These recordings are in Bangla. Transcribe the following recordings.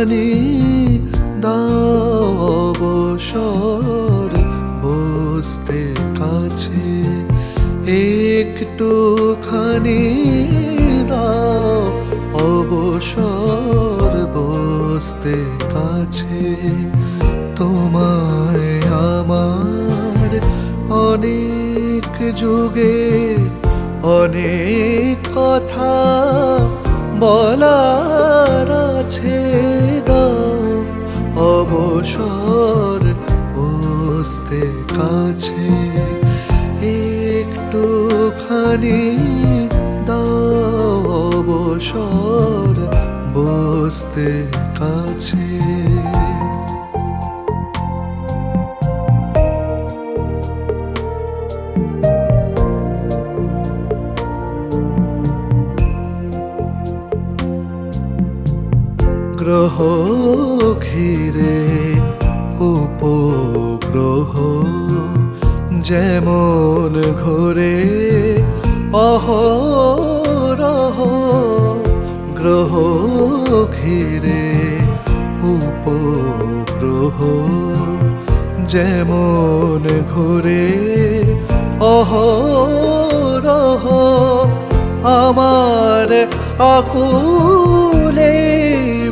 খানি দাও অবসর বসতে কাছে, একটু খানি দাও অবসর বসতে কাছে। তোমায় আমার অনেক যুগের অনেক কথা বলার আছে, দাও অবসর বসতে কাছে, একটুখানি দাও অবসর বসতে কাছে। গ্রহ ঘিরে উপগ্রহ যেমন ঘোরে অহরহ, গ্রহ ঘিরে উপগ্রহ যেমন ঘোরে অহরহ, আমার আকুলে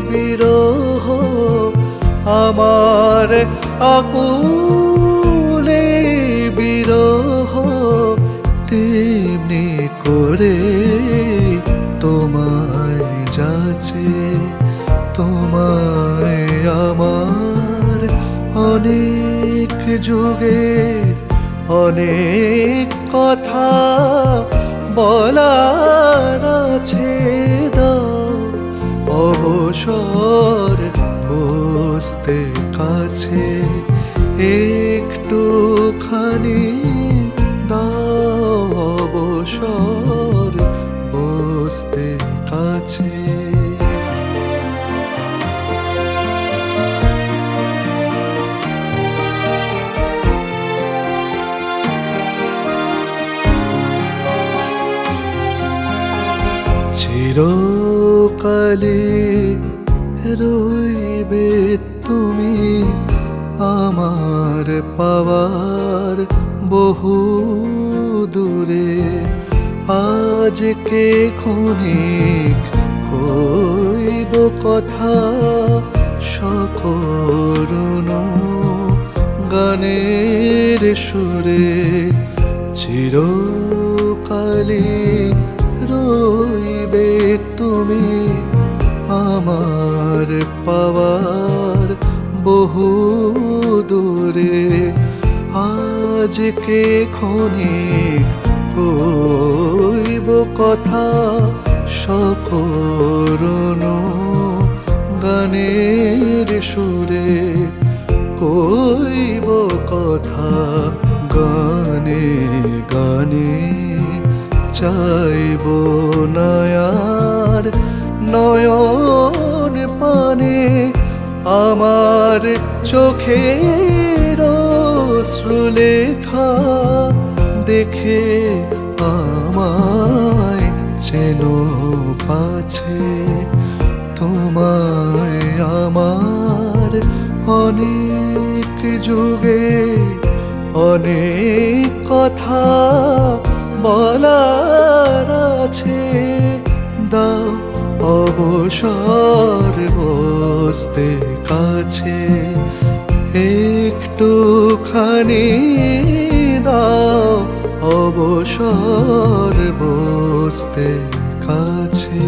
বিরহ, আমার আকুলে বিরহ, তেমনি করে তোমায় যাচ্ছে। তোমায় আমার অনেক যুগের অনেক কথা বলার আছে, দাও অবসর বসতে কাছে, একটুখানি দাও অবসর বসতে কাছে। চিরকালে রইবে তুমি আমার পাওয়ার বহু দূরে, আজকে ক্ষণিক কইব কথা সকরুণ গানের সুরে। চিরকালে রইবে তুমি আমার পাওয়ার বহু দূরে, আজকে ক্ষণিক কইব কথা সকরুণ গানের সুরে। কইব কথা গানে গানে, চাইব না আর নয়ন পানে, আমার চোখের অশ্রুলেখা দেখে আমায় চেনো পাছে। তোমায় আমার অনেক যুগে অনেক কথা বলার আছে, দাও অবসর বসতে কাছে, একটুখানি দাও অবসর বসতে কাছে।